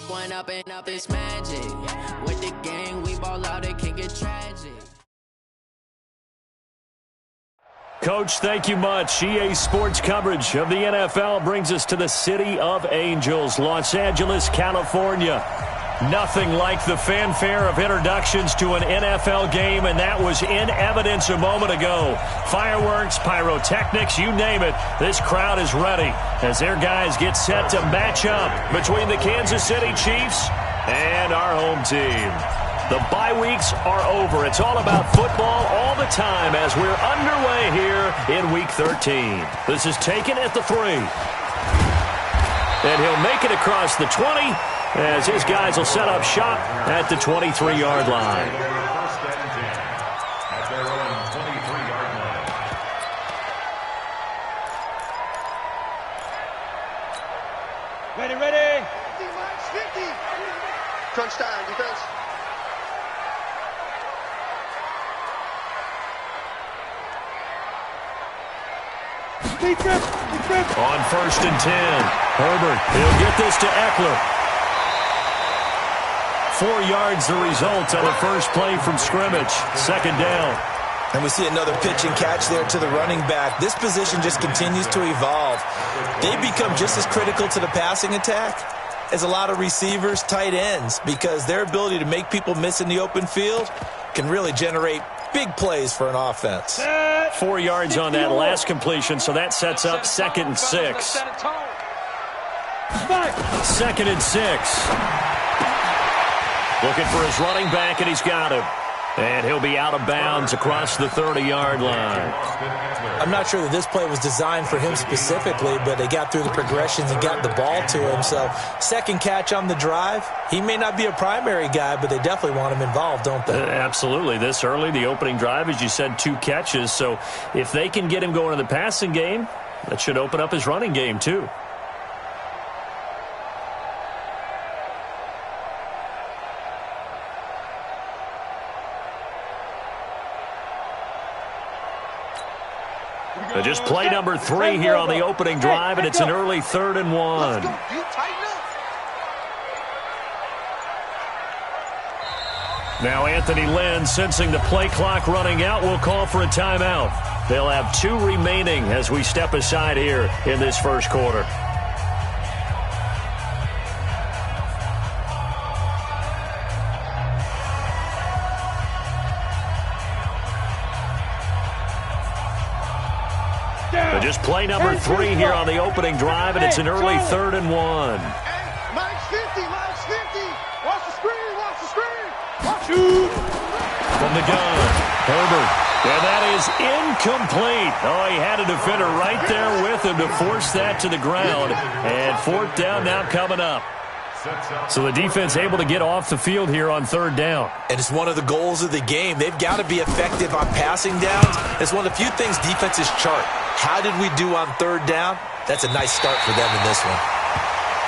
one up and up, it's magic. With the gang, we ball out, it can get tragic. Coach, thank you much. EA Sports coverage of the NFL brings us to the City of Angels, Los Angeles, California. Nothing like the fanfare of introductions to an NFL game, and that was in evidence a moment ago. Fireworks, pyrotechnics, you name it. This crowd is ready as their guys get set to match up between the Kansas City Chiefs and our home team. The bye weeks are over. It's all about football all the time as we're underway here in Week 13. This is taken at the 3. And he'll make it across the 20 as his guys will set up shop at the 23-yard line. At their own 23-yard line. Ready. 50. Crunch time, defense. On 1st and 10, Herbert, he'll get this to Eckler. 4 yards the result on the first play from scrimmage. 2nd down. And we see another pitch and catch there to the running back. This position just continues to evolve. They become just as critical to the passing attack as a lot of receivers, tight ends, because their ability to make people miss in the open field can really generate big plays for an offense. 4 yards on that last completion, so that sets up 2nd and 6. 2nd and 6. Looking for his running back, and he's got him. And he'll be out of bounds across the 30-yard line. I'm not sure that this play was designed for him specifically, but they got through the progressions and got the ball to him. So, second catch on the drive. He may not be a primary guy, but they definitely want him involved, don't they? Absolutely. This early, the opening drive, as you said, 2 catches. So, if they can get him going in the passing game, that should open up his running game, too. Just play number 3 here on the opening drive, and it's an early 3rd and 1. Now Anthony Lynn, sensing the play clock running out, will call for a timeout. They'll have 2 remaining as we step aside here in this first quarter. Just play number 3 here on the opening drive, and it's an early 3rd and 1. Minus 50. Watch the screen. From the gun, Herbert. And that is incomplete. Oh, he had a defender right there with him to force that to the ground. And 4th down now coming up. So the defense able to get off the field here on 3rd down. And it's one of the goals of the game. They've got to be effective on passing downs. It's one of the few things defenses chart. How did we do on 3rd down? That's a nice start for them in this one.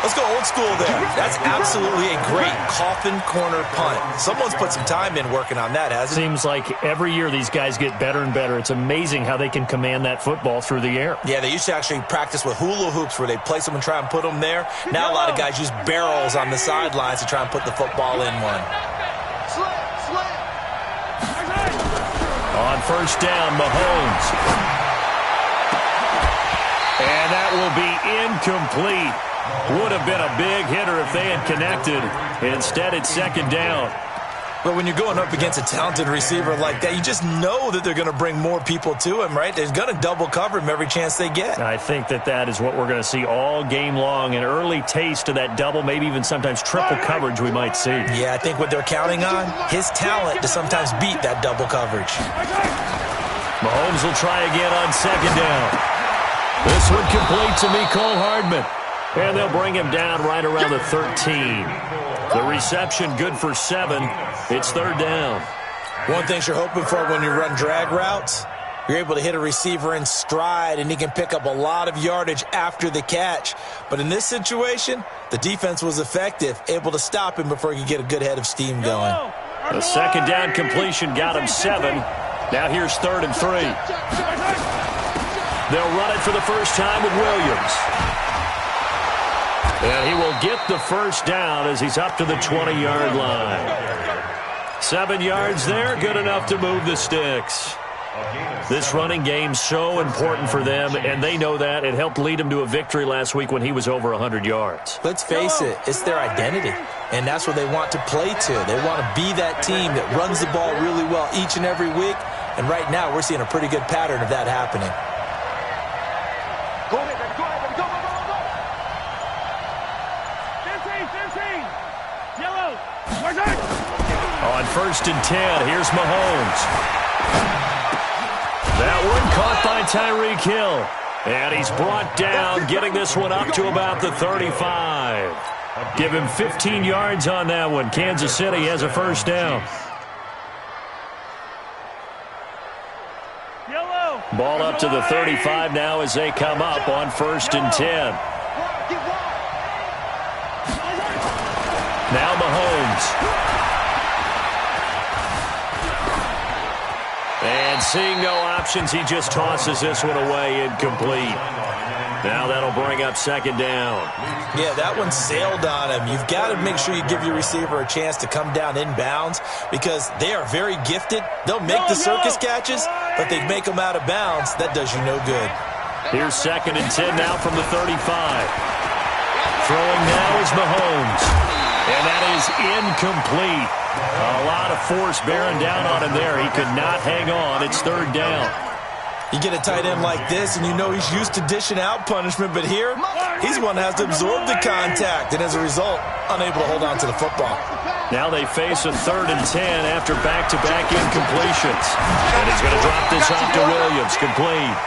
Let's go old school there. That's absolutely a great coffin corner punt. Someone's put some time in working on that, hasn't it? Seems like every year these guys get better and better. It's amazing how they can command that football through the air. Yeah, they used to actually practice with hula hoops where they place them and try and put them there. Now a lot of guys use barrels on the sidelines to try and put the football in one. On 1st down, Mahomes. And that will be incomplete. Would have been a big hitter if they had connected. Instead, it's 2nd down. But when you're going up against a talented receiver like that, you just know that they're going to bring more people to him, right? They're going to double cover him every chance they get. I think that is what we're going to see all game long. An early taste of that double, maybe even sometimes triple coverage we might see. Yeah, I think what they're counting on, his talent to sometimes beat that double coverage. Mahomes will try again on 2nd down. This one complete to Mecole Hardman. And they'll bring him down right around the 13. The reception good for 7. It's 3rd down. One thing you're hoping for when you run drag routes, you're able to hit a receiver in stride, and he can pick up a lot of yardage after the catch. But in this situation, the defense was effective, able to stop him before he could get a good head of steam going. The 2nd down completion got him 7. Now here's 3rd and 3. They'll run it for the first time with Williams. And he will get the first down as he's up to the 20-yard line. 7 yards there, good enough to move the sticks. This running game so important for them, and they know that. It helped lead them to a victory last week when he was over 100 yards. Let's face it, it's their identity, and that's what they want to play to. They want to be that team that runs the ball really well each and every week, and right now we're seeing a pretty good pattern of that happening. Go ahead, baby. Go ahead, baby. Go, go, go, go. 15. Yellow. Where's that? On 1st and 10, here's Mahomes. That one caught by Tyreek Hill. And he's brought down, getting this one up to about the 35. Give him 15 yards on that one. Kansas City has a first down. Ball up to the 35 now as they come up on 1st and 10. Now Mahomes. And seeing no options, he just tosses this one away, incomplete. Now that'll bring up 2nd down. Yeah, that one sailed on him. You've got to make sure you give your receiver a chance to come down inbounds because they are very gifted. They'll make the circus catches, but they make them out of bounds. That does you no good. Here's 2nd and 10 now from the 35. Throwing now is Mahomes. And that is incomplete. A lot of force bearing down on him there. He could not hang on. It's 3rd down. You get a tight end like this, and you know he's used to dishing out punishment, but here, he's one that has to absorb the contact, and as a result, unable to hold on to the football. Now they face a 3rd and 10 after back-to-back incompletions. And he's going to drop this off to Williams, complete.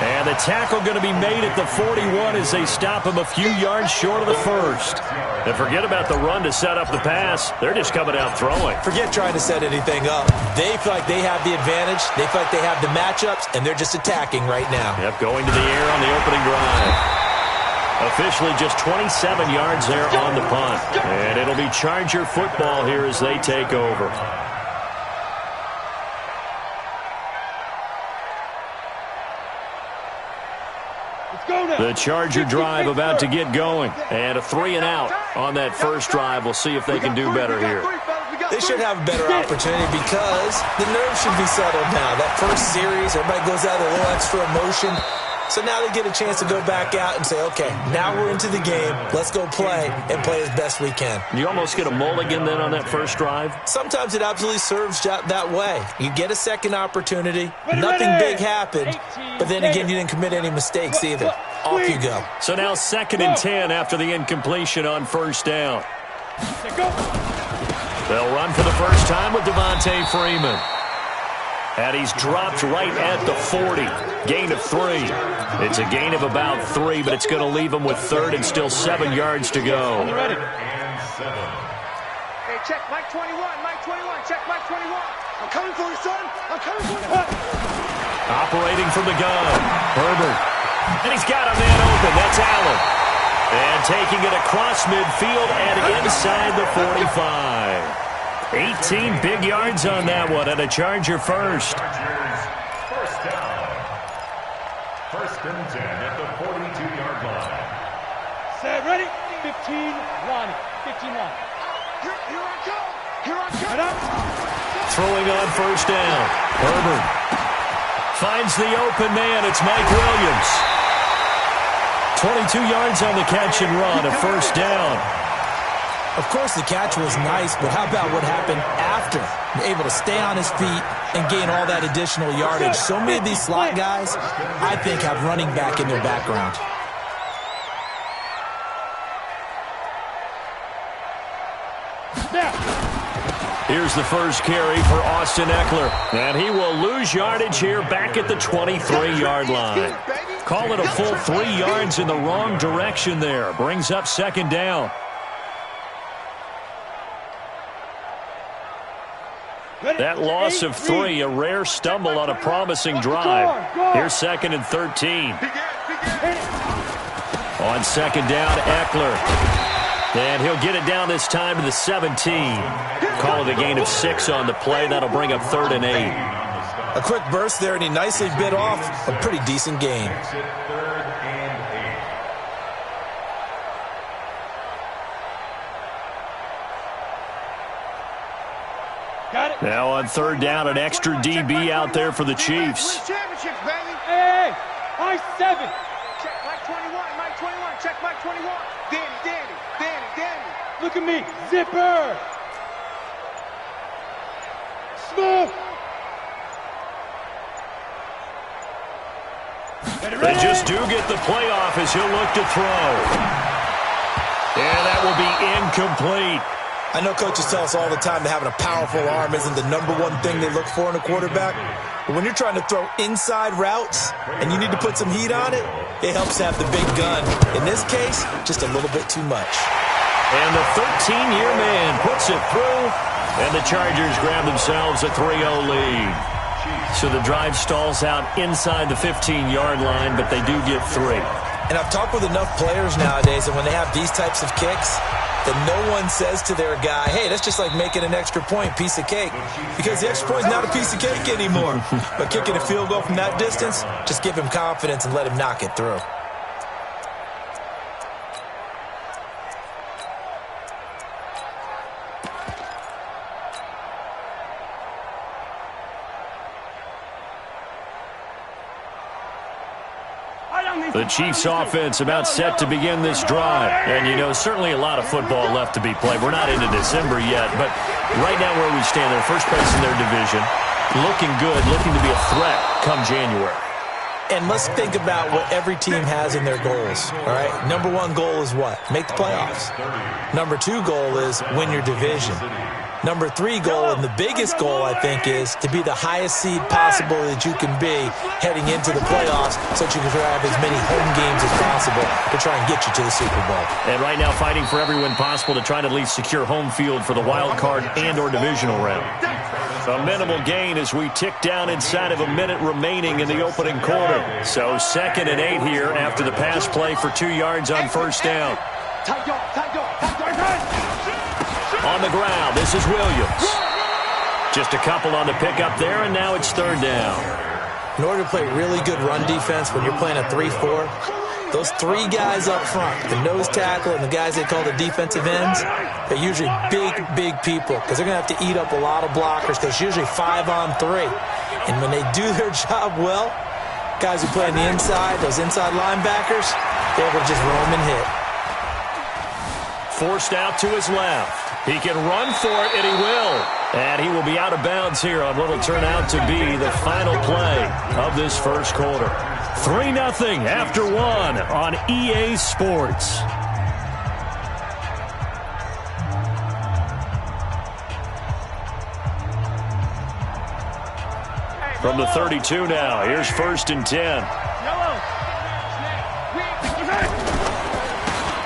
And the tackle going to be made at the 41 as they stop him a few yards short of the first. And forget about the run to set up the pass. They're just coming out throwing. Forget trying to set anything up. They feel like they have the advantage. They feel like they have the matchups, and they're just attacking right now. Yep, going to the air on the opening drive. Officially just 27 yards there on the punt. And it'll be Charger football here as they take over. The Charger drive about to get going. And a 3-and-out on that first drive. We'll see if they can do better here. They should have a better opportunity because the nerves should be settled now. That first series, everybody goes out with a little extra emotion. So now they get a chance to go back out and say, okay, now we're into the game. Let's go play and play as best we can. You almost get a mulligan then on that first drive? Sometimes it absolutely serves that way. You get a second opportunity. Nothing big happened. But then again, you didn't commit any mistakes either. Off you go. So now 2nd and 10 after the incompletion on 1st down. They'll run for the first time with Devontae Freeman. And he's dropped right at the 40. Gain of 3. It's a gain of about 3, but it's going to leave him with 3rd and still 7 yards to go. Hey, check Mike 21, Mike 21, check Mike 21. I'm coming for you, son. I'm coming for you. Operating from the gun, Herbert. And he's got a man open. That's Allen. And taking it across midfield and inside the 45. 18 big yards on that one, and a Charger first. First down. 1st and 10 at the 42-yard line. Set, ready? 15, Lonnie. 15, Lonnie. Here I go. Here I go. Head up. Throwing on 1st down. Herbert finds the open man. It's Mike Williams. 22 yards on the catch and run, a 1st down. Of course, the catch was nice, but how about what happened after? Able to stay on his feet and gain all that additional yardage. So many of these slot guys, I think, have running back in their background. Here's the first carry for Austin Eckler. And he will lose yardage here back at the 23-yard line. Call it a full 3 yards in the wrong direction there. Brings up 2nd down. That loss of 3, a rare stumble on a promising drive. Here's 2nd and 13. On 2nd down, Eckler. And he'll get it down this time to the 17. Call it a gain of 6 on the play. That'll bring up 3rd and 8. A quick burst there, and he nicely bit off a pretty decent gain. Now on third down, an extra DB out there for the Chiefs. Championships, baby. Hey, Mike 7. Check Mike 21, Mike 21. Check Mike 21. Danny. Look at me. Zipper. Smooth. They just do get the playoff as he'll look to throw. And that will be incomplete. I know coaches tell us all the time that having a powerful arm isn't the number one thing they look for in a quarterback. But when you're trying to throw inside routes and you need to put some heat on it, it helps to have the big gun. In this case, just a little bit too much. And the 13-year man puts it through, and the Chargers grab themselves a 3-0 lead. So the drive stalls out inside the 15-yard line, but they do get 3. And I've talked with enough players nowadays that when they have these types of kicks, that no one says to their guy, hey, that's just like making an extra point, piece of cake. Because the extra point is not a piece of cake anymore. But kicking a field goal from that distance, just give him confidence and let him knock it through. The Chiefs offense about set to begin this drive. And, you know, certainly a lot of football left to be played. We're not into December yet, but right now where we stand, they're first place in their division. Looking good, looking to be a threat come January. And let's think about what every team has in their goals, all right? Number one goal is what? Make the playoffs. Number two goal is win your division. Number three goal, and the biggest goal, I think, is to be the highest seed possible that you can be heading into the playoffs so that you can have as many home games as possible to try and get you to the Super Bowl. And right now fighting for every win possible to try to at least secure home field for the wild card and or divisional round. A minimal gain as we tick down inside of a minute remaining in the opening quarter. So 2nd and 8 here after the pass play for 2 yards on first down. On the ground, this is Williams. Just a couple on the pickup there, and now it's 3rd down. In order to play really good run defense when you're playing a 3-4, those 3 guys up front, the nose tackle and the guys they call the defensive ends, they're usually big people because they're going to have to eat up a lot of blockers because it's usually 5 on 3. And when they do their job well, guys who play on the inside, those inside linebackers, they're able to just roam and hit. Forced out to his left. He can run for it, and he will. And he will be out of bounds here on what will turn out to be the final play of this first quarter. 3-0 after 1 on EA Sports. From the 32 now, here's 1st and 10.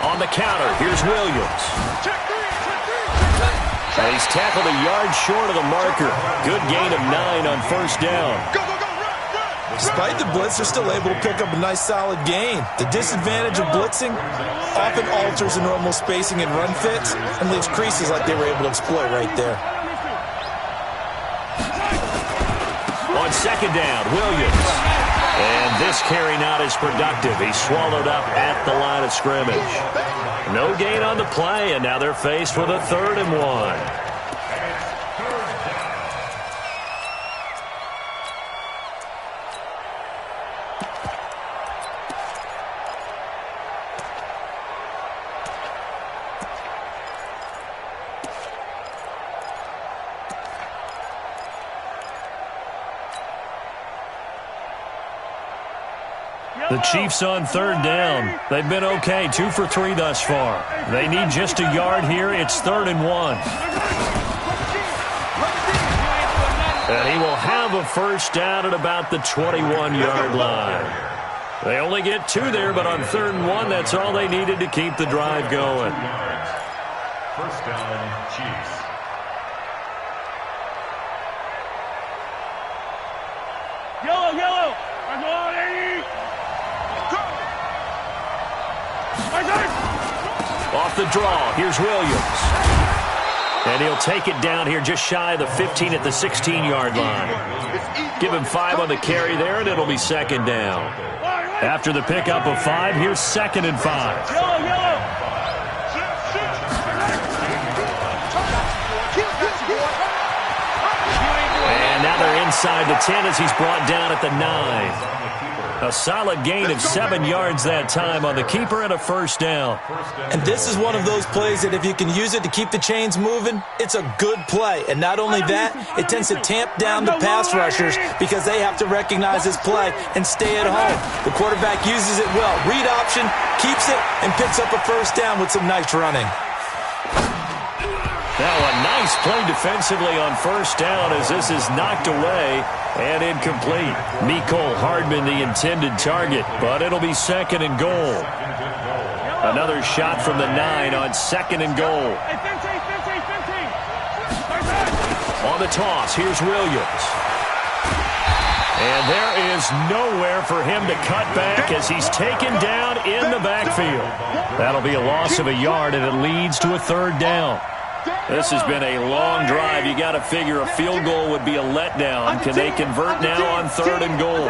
On the counter, here's Williams. And he's tackled a yard short of the marker. Good gain of 9 on first down. Despite the blitz, they're still able to pick up a nice solid gain. The disadvantage of blitzing often alters the normal spacing and run fits and leaves creases like they were able to exploit right there. On 2nd down, Williams. And this carry not as productive. He's swallowed up at the line of scrimmage. No gain on the play, and now they're faced with a 3rd and 1. The Chiefs on 3rd down. They've been okay, 2 for 3 thus far. They need just a yard here. It's 3rd and 1. And he will have a first down at about the 21-yard line. They only get 2 there, but on 3rd and 1, that's all they needed to keep the drive going. First down, Chiefs. Yellow. Off the draw, here's Williams. And he'll take it down here just shy of the 15 at the 16-yard line. Give him 5 on the carry there, and it'll be 2nd down. After the pickup of 5, here's 2nd and 5. Yellow. Rattler inside the 10 as he's brought down at the 9. A solid gain of 7 yards that time on the keeper and a first down. And this is one of those plays that if you can use it to keep the chains moving, it's a good play. And not only that, it tends to tamp down the pass rushers because they have to recognize this play and stay at home. The quarterback uses it well. Read option, keeps it, and picks up a first down with some nice running. Now a nice play defensively on first down as this is knocked away and incomplete. Mecole Hardman the intended target, but it'll be second and goal. Another shot from the 9 on second and goal. On the toss, here's Williams. And there is nowhere for him to cut back as he's taken down in the backfield. That'll be a loss of a yard, and it leads to a third down. This has been a long drive. You got to figure a field goal would be a letdown. Can they convert now on third and goal?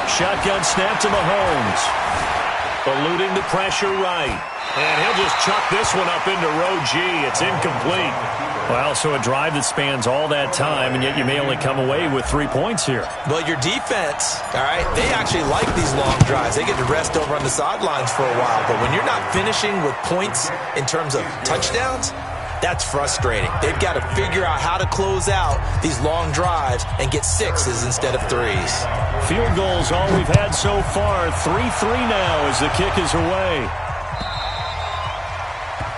Shotgun snap to Mahomes. Eluding the pressure right. And he'll just chuck this one up into row G. It's incomplete. Well, so a drive that spans all that time, and yet you may only come away with 3 points here. Well, your defense, all right, they actually like these long drives. They get to rest over on the sidelines for a while. But when you're not finishing with points in terms of touchdowns, that's frustrating. They've got to figure out how to close out these long drives and get 6s instead of 3s. Field goals all we've had so far. 3-3 now as the kick is away.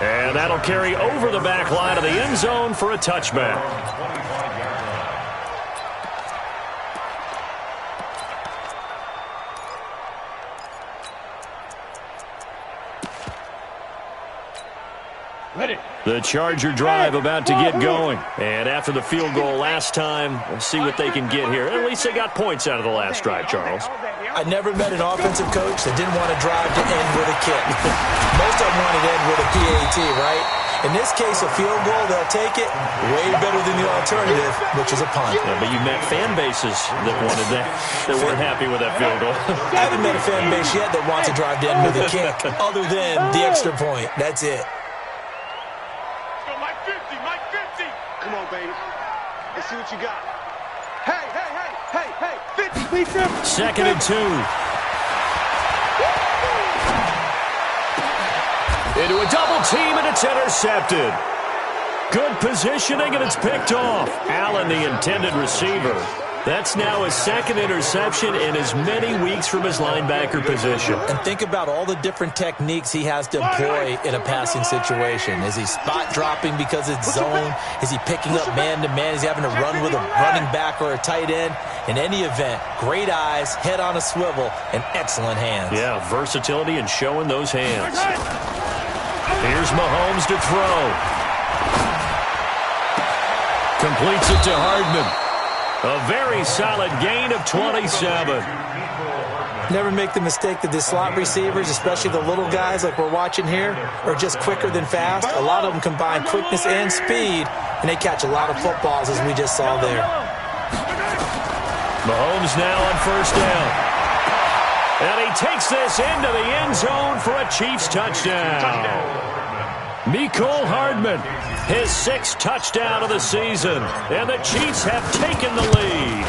And that'll carry over the back line of the end zone for a touchback. The Charger drive about to get going. And after the field goal last time, we'll see what they can get here. At least they got points out of the last drive, Charles. I never met an offensive coach that didn't want to drive to end with a kick. Most of them wanted to end with a PAT, right? In this case, a field goal, they'll take it way better than the alternative, which is a punt. Yeah, but you met fan bases that wanted that, that weren't happy with that field goal. I haven't met a fan base yet that wants to drive to end with a kick, other than the extra point. That's it. Come on, baby. Let's see what you got. Hey, 50, please, sir. Second and 2. Into a double team, and it's intercepted. Good positioning, and it's picked off. Allen, the intended receiver. That's now his second interception in as many weeks from his linebacker position. And think about all the different techniques he has to employ in a passing situation. Is he spot dropping because it's zone? Is he picking up man-to-man? Is he having to run with a running back or a tight end? In any event, great eyes, head on a swivel, and excellent hands. Yeah, versatility and showing those hands. Here's Mahomes to throw. Completes it to Hardman. A very solid gain of 27. Never make the mistake that the slot receivers, especially the little guys like we're watching here, are just quicker than fast. A lot of them combine quickness and speed, and they catch a lot of footballs, as we just saw there. Mahomes now on first down. And he takes this into the end zone for a Chiefs touchdown. Mecole Hardman, his 6th touchdown of the season, and the Chiefs have taken the lead.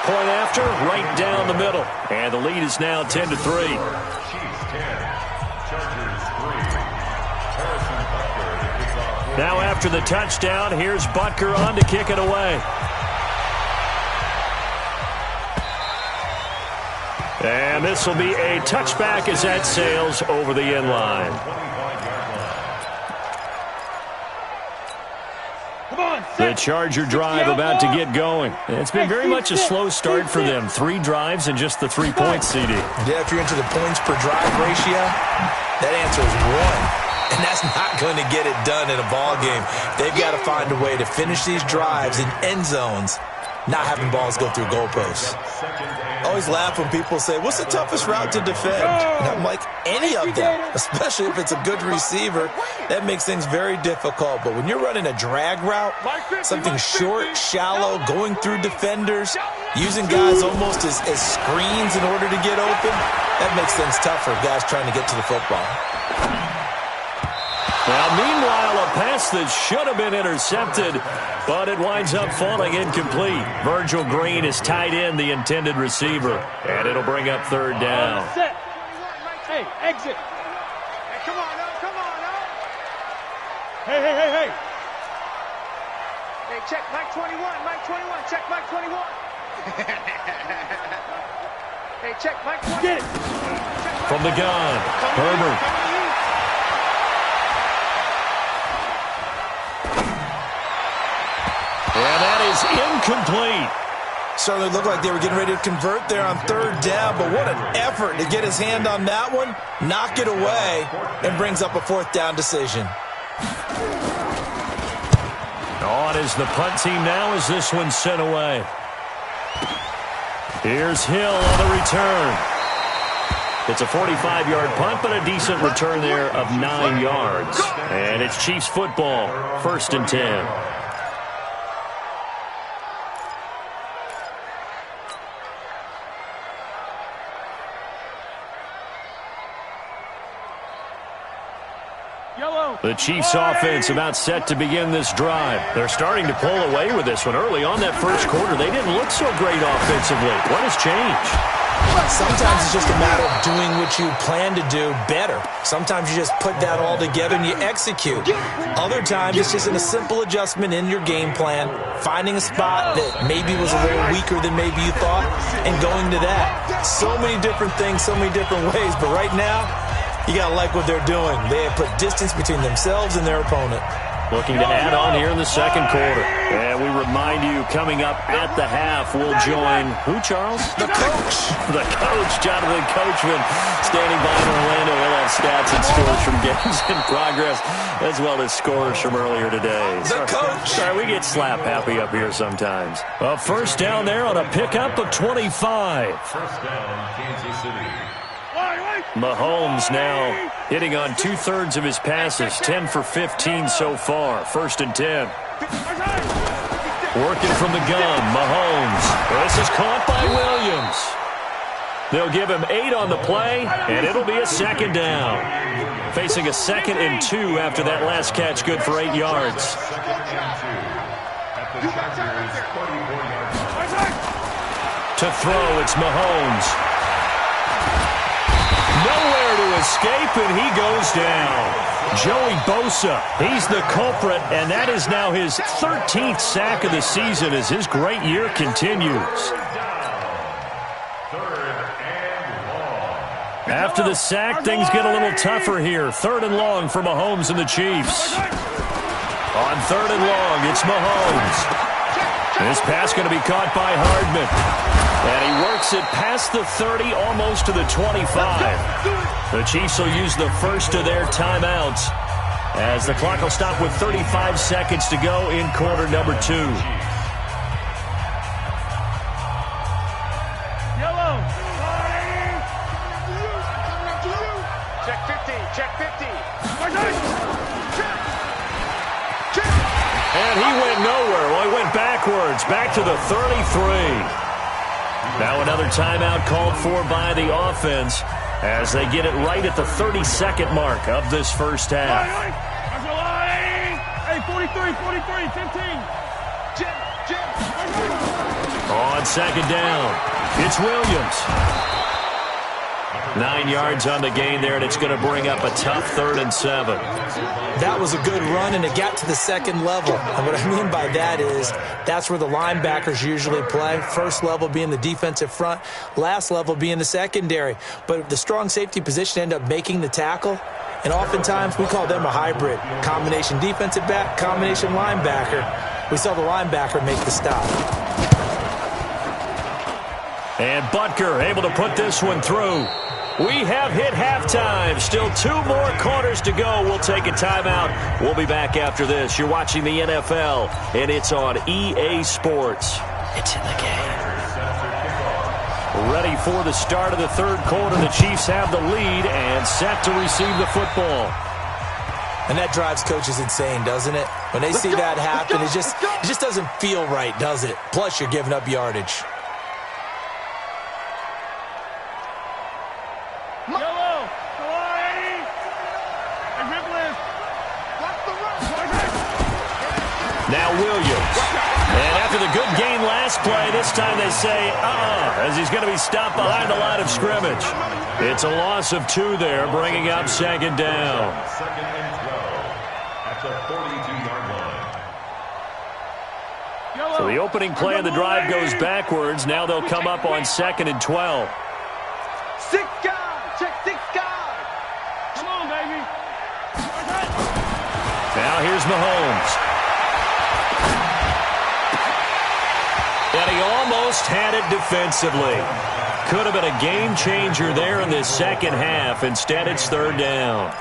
Point after, right down the middle, and the lead is now 10-3. Chiefs 10, Chargers 3. Harrison Butker to kick off. Now after the touchdown, here's Butker on to kick it away. And this will be a touchback as that sails over the end line. The Charger drive about to get going. It's been very much a slow start for them. 3 drives and just the 3 points, CD. Yeah, if you're into the points per drive ratio, that answer is 1. And that's not going to get it done in a ball game. They've got to find a way to finish these drives in end zones, not having balls go through goalposts. I always laugh when people say, what's the toughest route to defend? And I'm like, any of them, especially if it's a good receiver. That makes things very difficult. But when you're running a drag route, something short, shallow, going through defenders, using guys almost as screens in order to get open, that makes things tough for guys trying to get to the football. Now, meanwhile, a pass that should have been intercepted, but it winds up falling incomplete. Virgil Green is tied in the intended receiver, and it'll bring up third down. Set. Hey, exit. Hey, come on now, come on now. Hey. Hey, check Mike 21, check Mike 21. Hey, check Mike 21. Get it. From the gun, Herbert. And that is incomplete. Certainly looked like they were getting ready to convert there on third down, but what an effort to get his hand on that one, knock it away, and brings up a fourth down decision. On is the punt team now as this one's sent away. Here's Hill on the return. It's a 45-yard punt, but a decent return there of 9 yards. And it's Chiefs football, 1st and 10. The Chiefs offense about set to begin this drive. They're starting to pull away with this one. Early on that first quarter, they didn't look so great offensively. What has changed? Sometimes it's just a matter of doing what you plan to do better. Sometimes you just put that all together and you execute. Other times it's just a simple adjustment in your game plan, finding a spot that maybe was a little weaker than maybe you thought, and going to that. So many different things, so many different ways, but right now, you got to like what they're doing. They have put distance between themselves and their opponent. Looking to add on here in the second quarter. And we remind you, coming up at the half, we'll join who, Charles? The coach. The coach, Jonathan Coachman, standing by in Orlando. We'll have stats and scores from games in progress, as well as scores from earlier today. The coach. Sorry, we get slap happy up here sometimes. A first down there on a pickup of 25. First down, Kansas City. Mahomes now hitting on 2/3 of his passes, 10 for 15 so far. 1st and 10. Working from the gun, Mahomes. This is caught by Williams. They'll give him 8 on the play, and it'll be a second down. Facing a 2nd and 2 after that last catch, good for 8 yards. To throw, it's Mahomes. Nowhere to escape, and he goes down. Joey Bosa, he's the culprit, and that is now his 13th sack of the season as his great year continues. After the sack, things get a little tougher here. 3rd and long for Mahomes and the Chiefs. On 3rd and long, it's Mahomes. This pass going to be caught by Hardman. And he works it past the 30, almost to the 25. The Chiefs will use the first of their timeouts as the clock will stop with 35 seconds to go in quarter number 2. Yellow. Check 50, check 50. And he went nowhere. Well, he went backwards, back to the 33. Now another timeout called for by the offense as they get it right at the 32nd mark of this first half. Hey, 43, 15. On second down, it's Williams. 9 yards on the gain there, and it's going to bring up a tough 3rd and 7. That was a good run, and it got to the second level. And what I mean by that is that's where the linebackers usually play. First level being the defensive front, last level being the secondary. But the strong safety position ended up making the tackle, and oftentimes we call them a hybrid. Combination defensive back, combination linebacker. We saw the linebacker make the stop. And Butker able to put this one through. We have hit halftime. Still 2 more quarters to go. We'll take a timeout. We'll be back after this. You're watching the NFL, and it's on EA Sports. It's in the game. Ready for the start of the 3rd quarter. The Chiefs have the lead and set to receive the football. And that drives coaches insane, doesn't it? When they see that happen, it just doesn't feel right, does it? Plus, you're giving up yardage. this time they say, as he's going to be stopped behind the line of scrimmage. It's a loss of 2 there, bringing up second down. Second and 12 at the 42-yard line. So the opening play of the drive goes backwards. Now they'll come up on second and 12. 6 guys. Check 6 guys. Come on, baby. Now here's Mahomes. And he almost had it defensively. Could have been a game changer there in this second half. Instead, it's third down.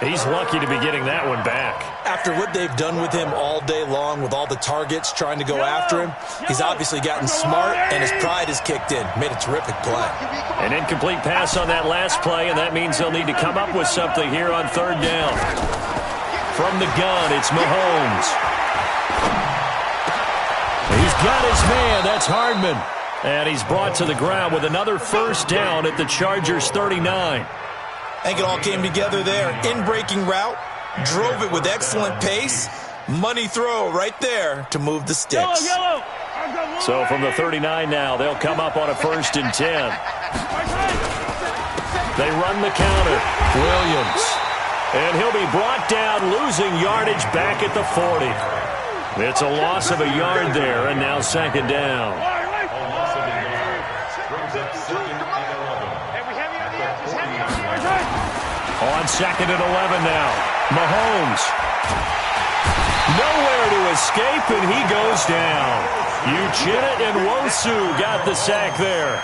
He's lucky to be getting that one back. After what they've done with him all day long, with all the targets trying to go after him, he's obviously gotten smart, and his pride has kicked in. Made a terrific play. An incomplete pass on that last play, and that means they'll need to come up with something here on third down. From the gun, it's Mahomes. He's got his man. That's Hardman. And he's brought to the ground with another first down at the Chargers' 39. I think it all came together there. In-breaking route, drove it with excellent pace. Money throw right there to move the sticks. So from the 39 now, they'll come up on a first and 10. They run the counter. Williams. And he'll be brought down, losing yardage back at the 40. It's a loss of a yard there, and now second down. On second and 11 now. Mahomes. Nowhere to escape, and he goes down. Uchenna and Nwosu got the sack there.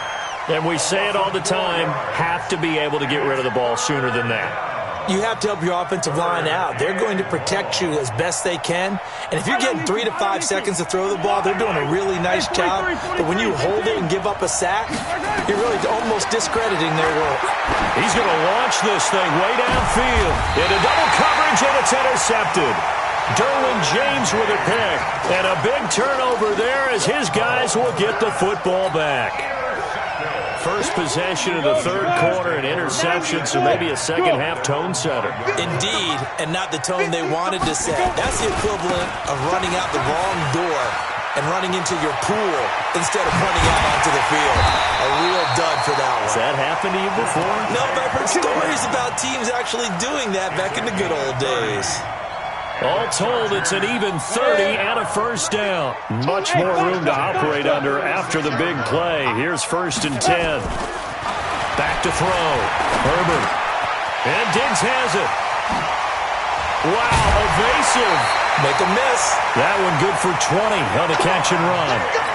And we say it all the time, have to be able to get rid of the ball sooner than that. You have to help your offensive line out. They're going to protect you as best they can. And if you're getting 3 to 5 seconds to throw the ball, they're doing a really nice job. But when you hold it and give up a sack, you're really almost discrediting their work. He's going to launch this thing way downfield. Into double coverage, and it's intercepted. Derwin James with a pick. And a big turnover there as his guys will get the football back. First possession of the third quarter, an interception, so maybe a second-half tone setter. Indeed, and not the tone they wanted to set. That's the equivalent of running out the wrong door and running into your pool instead of running out onto the field. A real dud for that one. Has that happened to you before? No, but I've heard stories about teams actually doing that back in the good old days. All told, it's an even 30 and a first down. Much more room to operate under after the big play. Here's first and 10. Back to throw. Herbert. And Diggs has it. Wow, evasive. Make a miss. That one good for 20 on the catch and run.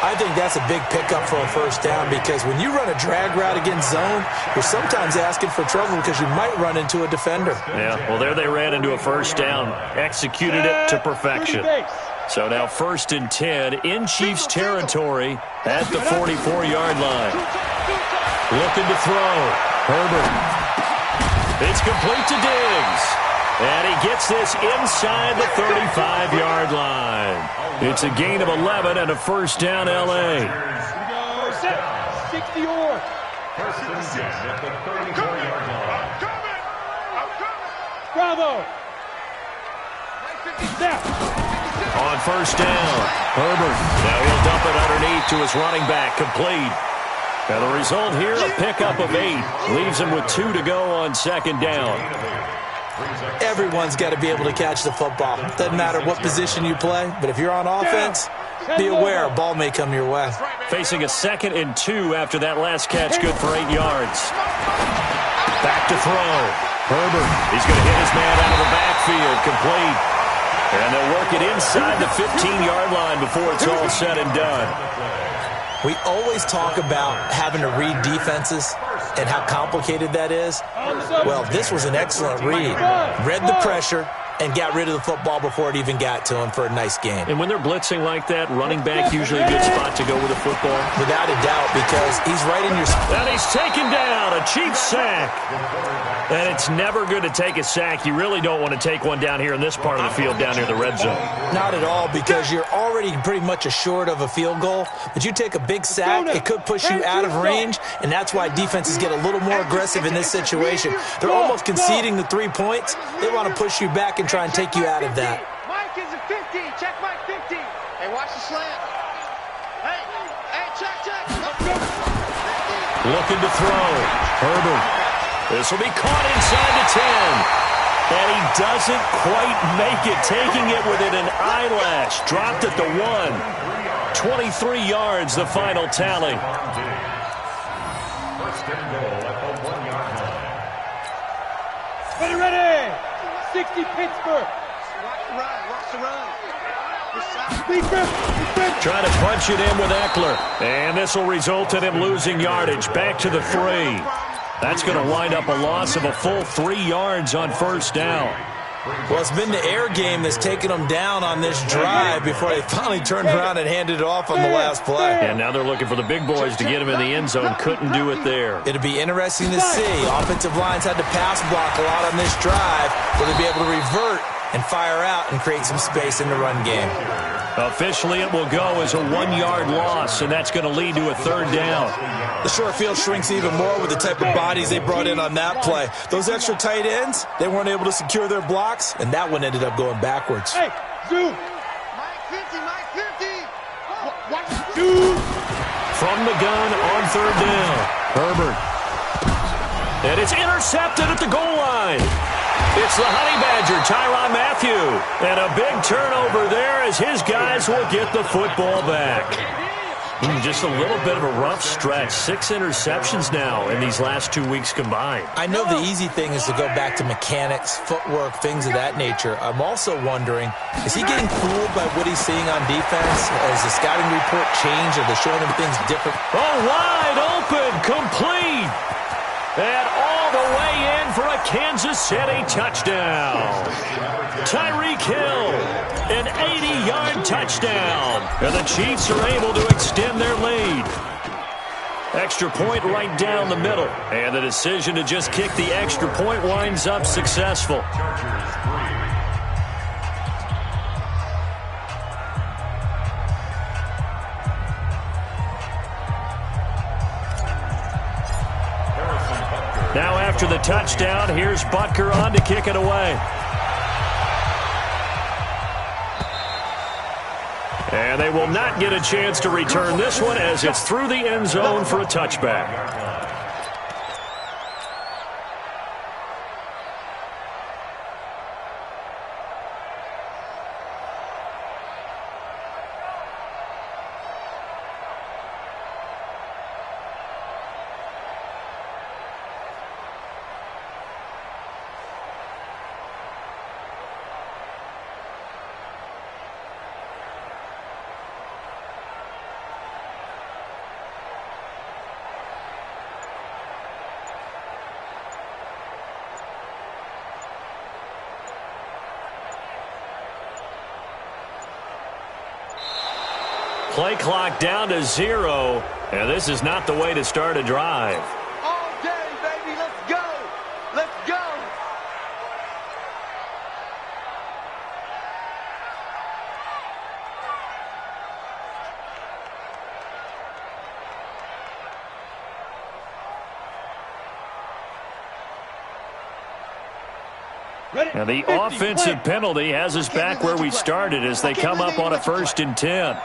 I think that's a big pickup for a first down because when you run a drag route against zone, you're sometimes asking for trouble because you might run into a defender. Yeah, well, there they ran into a first down, executed it to perfection. So now first and 10 in Chiefs territory at the 44-yard line. Looking to throw. Herbert. It's complete to Diggs. And he gets this inside the 35-yard line. It's a gain of 11 and a first down, L.A. 60 or. First and 10 at the 34-yard line. Bravo. On first down, Herbert. Now he'll dump it underneath to his running back, complete. Now the result here, a pickup of 8. Leaves him with 2 to go on second down. Everyone's got to be able to catch the football. Doesn't matter what position you play, but if you're on offense, be aware a ball may come your way. Facing a second and 2 after that last catch, good for 8 yards. Back to throw. Herbert, he's going to hit his man out of the backfield, complete. And they'll work it inside the 15-yard line before it's all said and done. We always talk about having to read defenses and how complicated that is. Well, this was an excellent read. Read the pressure and got rid of the football before it even got to him for a nice game. And when they're blitzing like that, running back usually a good spot to go with the football. Without a doubt, because he's right in your... And he's taken down, a Chiefs sack. And it's never good to take a sack. You really don't want to take one down here in this part of the field down near the red zone. Not at all, because you're already pretty much assured of a field goal. But you take a big sack, it could push you out of range, and that's why defenses get a little more aggressive in this situation. They're almost conceding the 3 points. They want to push you back and try and take you out of that. Mike is a 50. Check Mike 50. Hey, watch the slant. Looking to throw. Herbert. This will be caught inside the 10. And he doesn't quite make it, taking it within an eyelash. Dropped at the 1. 23 yards, the final tally. First and goal at the 1-yard line. Ready! 60 Pittsburgh. Watch the run. Trying to punch it in with Eckler. And this will result in him losing yardage. Back to the 3. That's going to wind up a loss of a full 3 yards on first down. Well, it's been the air game that's taken them down on this drive before they finally turned around and handed it off on the last play. And now they're looking for the big boys to get him in the end zone. Couldn't do it there. It'll be interesting to see. Offensive lines had to pass block a lot on this drive. Will they be able to revert and fire out and create some space in the run game? Officially, it will go as a 1-yard loss, and that's going to lead to a third down. The short field shrinks even more with the type of bodies they brought in on that play. Those extra tight ends, they weren't able to secure their blocks, and that one ended up going backwards. Hey, Zoom. Mike 50, Mike 50. Watch Zoom. From the gun on third down, Herbert. And it's intercepted at the goal line. It's the Honey Badger, Tyrann Mathieu. And a big turnover there as his guys will get the football back. Just a little bit of a rough stretch. 6 interceptions now in these last 2 weeks combined. I know the easy thing is to go back to mechanics, footwork, things of that nature. I'm also wondering, is he getting fooled by what he's seeing on defense? Has the scouting report changed? Are they showing him things different? Oh, wide open, complete. And all the way in for a Kansas City touchdown. Tyreek Hill, an 80-yard touchdown. And the Chiefs are able to extend their lead. Extra point right down the middle. And the decision to just kick the extra point winds up successful. Now after the touchdown, here's Butker on to kick it away. And they will not get a chance to return this one as it's through the end zone for a touchback. Play clock down to 0, and this is not the way to start a drive. All day, baby. Let's go. Let's go. And the offensive penalty has us back where we started as they come up on a 1st and 10.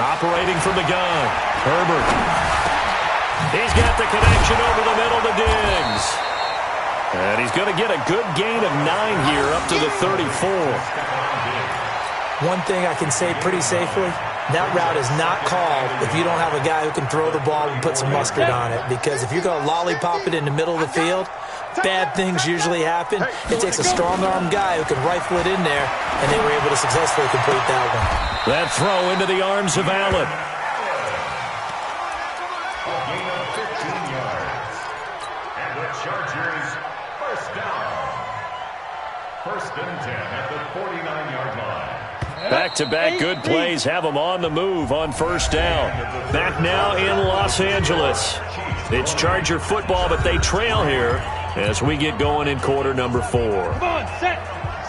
Operating from the gun, Herbert. He's got the connection over the middle to Diggs. And he's going to get a good gain of 9 here up to the 34. One thing I can say pretty safely, that route is not called if you don't have a guy who can throw the ball and put some mustard on it. Because if you're going to lollipop it in the middle of the field, bad things usually happen. It takes a strong-arm guy who can rifle it in there, and they were able to successfully complete that one. That throw into the arms of Allen. A gain of 15 yards. And the Chargers, first down. 1st and 10 at the 49-yard line. Back-to-back good plays have them on the move on 1st down. Back now in Los Angeles. It's Charger football, but they trail here as we get going in quarter number 4. Come on, set.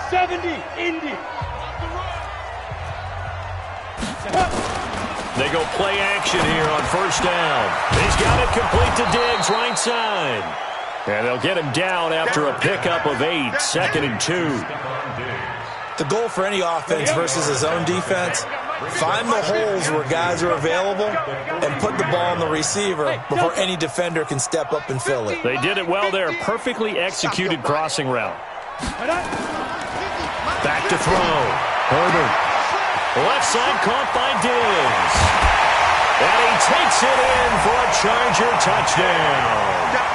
70, Indy. They go play action here on 1st down. He's got it complete to Diggs, right side. And they'll get him down after a pickup of 8, 2nd and 2. The goal for any offense versus his own defense, find the holes where guys are available and put the ball on the receiver before any defender can step up and fill it. They did it well there. Perfectly executed crossing route. Back to throw. Herbert. Left side caught by Diggs. And he takes it in for a Charger touchdown.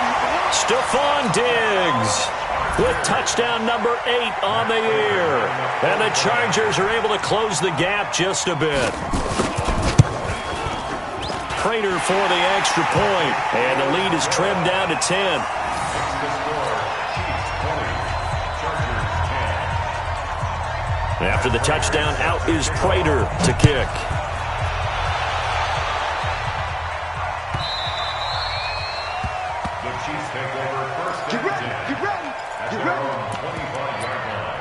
Stephon Diggs with touchdown number 8 on the year. And the Chargers are able to close the gap just a bit. Prater for the extra point. And the lead is trimmed down to 10. After the touchdown, out is Prater to kick. The Chiefs take over first and 10. Get ready. Get ready. 25-yard line.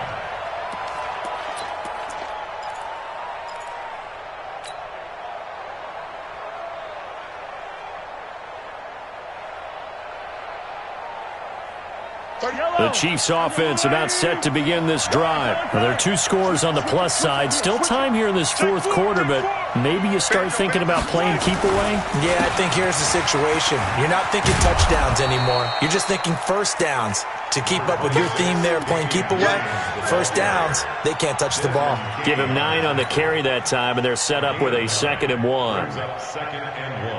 The Chiefs offense about set to begin this drive. Now, there are 2 scores on the plus side. Still time here in this 4th quarter, but maybe you start thinking about playing keep away? Yeah, I think here's the situation. You're not thinking touchdowns anymore. You're just thinking first downs. To keep up with your theme there, playing keep away, first downs, they can't touch the ball. Give him 9 on the carry that time, and they're set up with a 2nd and 1. Second and 1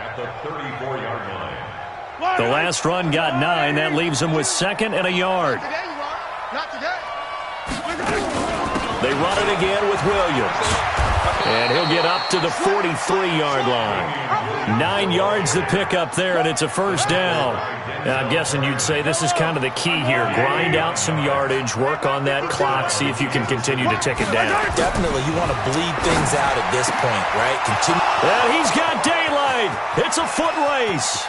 at the 34-yard line. The last run got 9. That leaves them with 2nd and a yard. They run it again with Williams. And he'll get up to the 43-yard line. 9 yards to pick up there, and it's a first down. Now, I'm guessing you'd say this is kind of the key here. Grind out some yardage, work on that clock, see if you can continue to tick it down. Definitely, you want to bleed things out at this point, right? Continue. And he's got daylight. It's a foot race.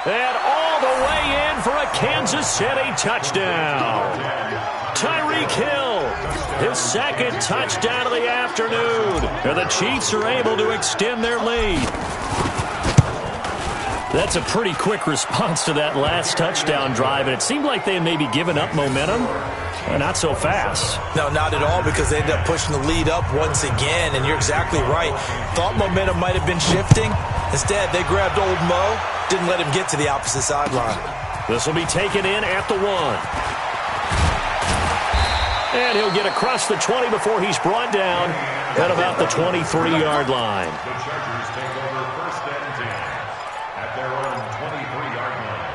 And all the way in for a Kansas City touchdown. Tyreek Hill, his 2nd touchdown of the afternoon. And the Chiefs are able to extend their lead. That's a pretty quick response to that last touchdown drive, and it seemed like they had maybe given up momentum. Not so fast. No, not at all, because they ended up pushing the lead up once again, and you're exactly right. Thought momentum might have been shifting. Instead, they grabbed old Mo, didn't let him get to the opposite sideline. This will be taken in at the 1. And he'll get across the 20 before he's brought down at about the 23-yard line. The Chargers take over first and 10 at their own 23-yard line.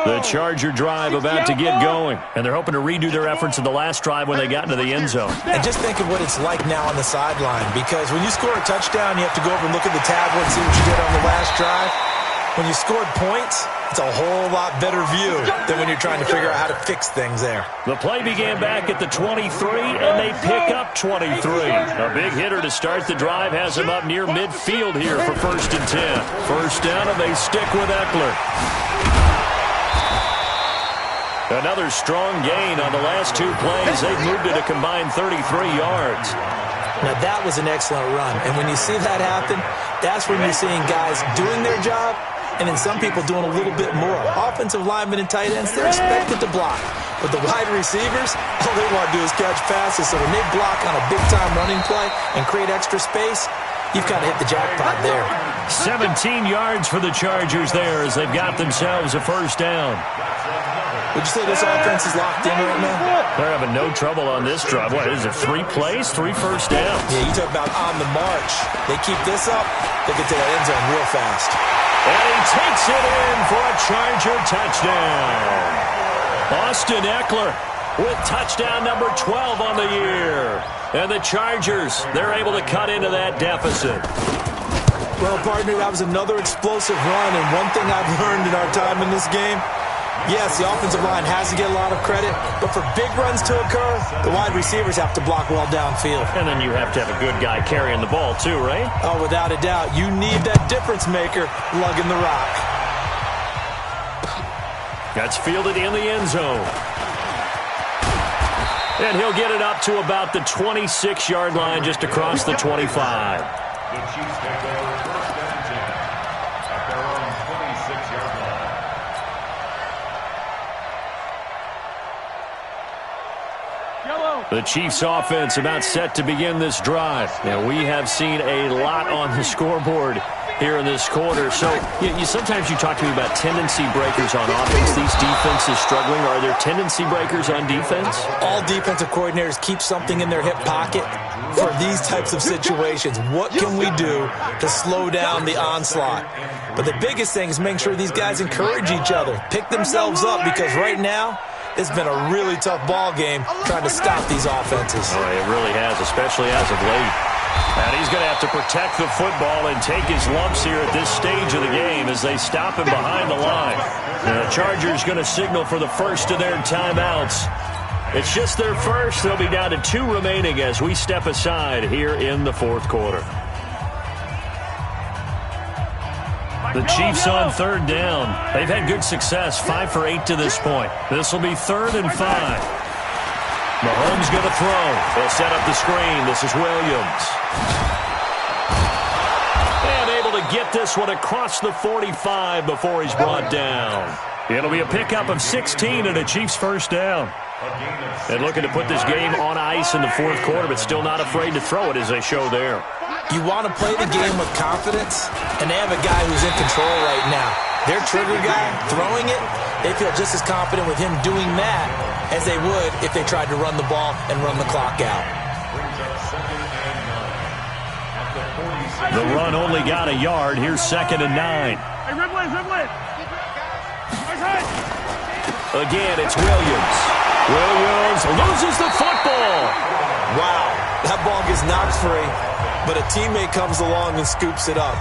The Charger drive about to get going, and they're hoping to redo their efforts in the last drive when they got into the end zone. And just think of what it's like now on the sideline, because when you score a touchdown, you have to go over and look at the tablet and see what you did on the last drive. When you scored points, it's a whole lot better view than when you're trying to figure out how to fix things there. The play began back at the 23, and they pick up 23. A big hitter to start the drive has him up near midfield here for first and 10. First down, and they stick with Eckler. Another strong gain on the last 2 plays. They've moved it a combined 33 yards. Now, that was an excellent run. And when you see that happen, that's when you're seeing guys doing their job, and then some people doing a little bit more. Offensive linemen and tight ends, they're expected to block. But the wide receivers, all they want to do is catch passes. So when they block on a big-time running play and create extra space, you've kind of hit the jackpot there. 17 yards for the Chargers there as they've got themselves a first down. Would you say this offense is locked in right now? They're having no trouble on this drive. What is it, 3 plays, 3 first downs? Yeah, you talk about on the march. They keep this up, they get to that end zone real fast. And he takes it in for a Charger touchdown. Austin Eckler with touchdown number 12 on the year. And the Chargers, they're able to cut into that deficit. Well, partner, that was another explosive run, and one thing I've learned in our time in this game, yes, the offensive line has to get a lot of credit, but for big runs to occur, the wide receivers have to block well downfield. And then you have to have a good guy carrying the ball too, right? Oh, without a doubt. You need that difference maker lugging the rock. That's fielded in the end zone. And he'll get it up to about the 26-yard line just across the 25. The Chiefs take over first and 10 The Chiefs offense about set to begin this drive. Now, we have seen a lot on the scoreboard here in this quarter. So sometimes you talk to me about tendency breakers on offense. These defenses struggling. Are there tendency breakers on defense? All defensive coordinators keep something in their hip pocket for these types of situations. What can we do to slow down the onslaught? But the biggest thing is making sure these guys encourage each other, pick themselves up, because right now, it's been a really tough ball game trying to stop these offenses. Oh, it really has, especially as of late. And he's going to have to protect the football and take his lumps here at this stage of the game as they stop him behind the line. And the Chargers going to signal for the first of their timeouts. It's just their first. They'll be down to 2 remaining as we step aside here in the fourth quarter. The Chiefs on third down. They've had good success, 5 for 8 to this point. This will be 3rd and 5. Mahomes going to throw. They'll set up the screen. This is Williams. And able to get this one across the 45 before he's brought down. It'll be a pickup of 16 and a Chiefs first down. And looking to put this game on ice in the fourth quarter, but still not afraid to throw it as they show there. You want to play the game with confidence, and they have a guy who's in control right now. Their trigger guy, throwing it, they feel just as confident with him doing that as they would if they tried to run the ball and run the clock out. The run only got a yard. Here's 2nd and 9. Hey, Ridley. Again, it's Williams. Williams loses the football. Wow, that ball gets knocked free, but a teammate comes along and scoops it up.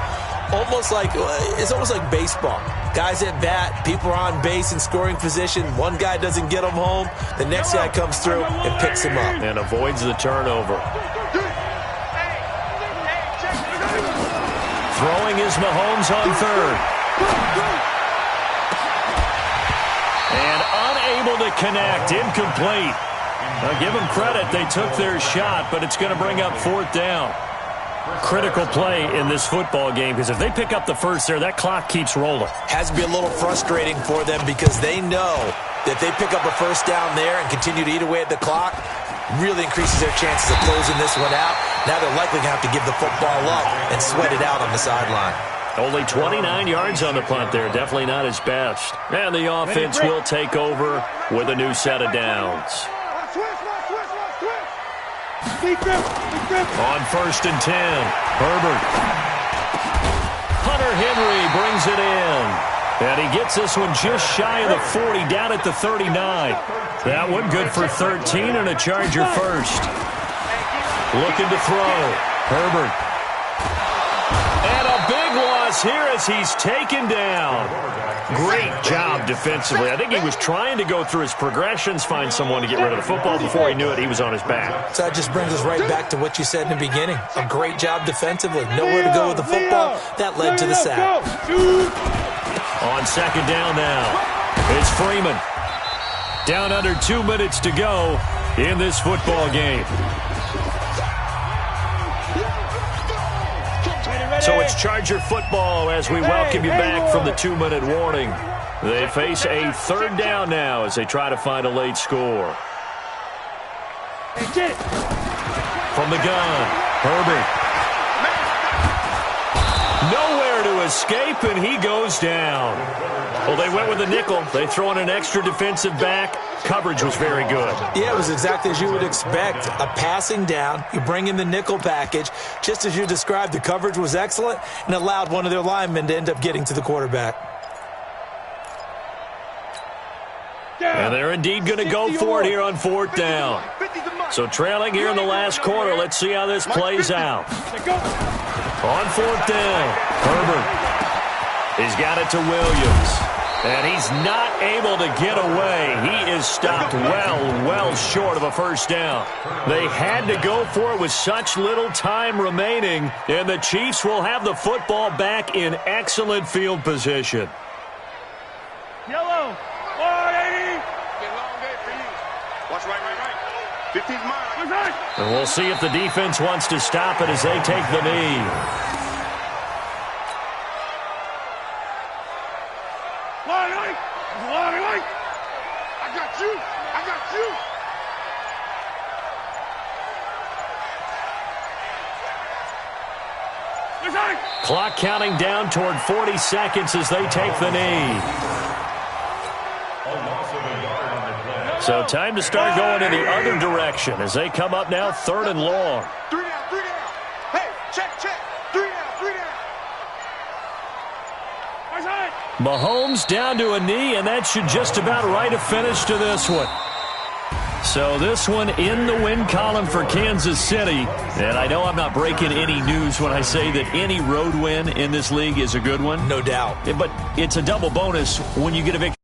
It's almost like baseball. Guys at bat, people are on base in scoring position. One guy doesn't get him home. The next guy comes through and picks him up. And avoids the turnover. Throwing is Mahomes on third. And unable to connect. Incomplete. Now give them credit. They took their shot, but it's going to bring up 4th down. Critical play in this football game, because if they pick up the first there, that clock keeps rolling. Has to be a little frustrating for them because they know that they pick up a first down there and continue to eat away at the clock, really increases their chances of closing this one out. Now they're likely going to have to give the football up and sweat it out on the sideline. Only 29 yards on the punt there. Definitely not his best. And the offense will take over with a new set of downs. On 1st and 10, Herbert. Hunter Henry brings it in. And he gets this one just shy of the 40, down at the 39. That one good for 13 and a Charger first. Looking to throw. Herbert. And a big loss here as he's taken down. Great job defensively. I think he was trying to go through his progressions, find someone to get rid of the football. Before he knew it, he was on his back. So that just brings us right back to what you said in the beginning. A great job defensively. Nowhere to go with the football. That led to the sack. On 2nd down now, it's Freeman. Down under 2 minutes to go in this football game. So it's Charger football as we welcome you back from the 2-minute warning. They face a 3rd down now as they try to find a late score. From the gun, Herbert. Nowhere to escape, and he goes down. Well, they went with the nickel. They throw in an extra defensive back. Coverage was very good. Yeah, it was exactly as you would expect. A passing down. You bring in the nickel package. Just as you described, the coverage was excellent and allowed one of their linemen to end up getting to the quarterback. And they're indeed going to go for it here on 4th down. So trailing here in the last quarter. Let's see how this plays out. On 4th down, Herbert. He's got it to Williams. And he's not able to get away. He is stopped well short of a first down. They had to go for it with such little time remaining, and the Chiefs will have the football back in excellent field position. Yellow, 180. Long day for you. Watch right. 15 miles. And we'll see if the defense wants to stop it as they take the knee. Clock counting down toward 40 seconds as they take the knee. So time to start going in the other direction as they come up now 3rd and long. 3 down, 3 down. Hey, check. 3 down, 3 down. Mahomes down to a knee, and that should just about write a finish to this one. So this one in the win column for Kansas City. And I know I'm not breaking any news when I say that any road win in this league is a good one. No doubt. But it's a double bonus when you get a victory.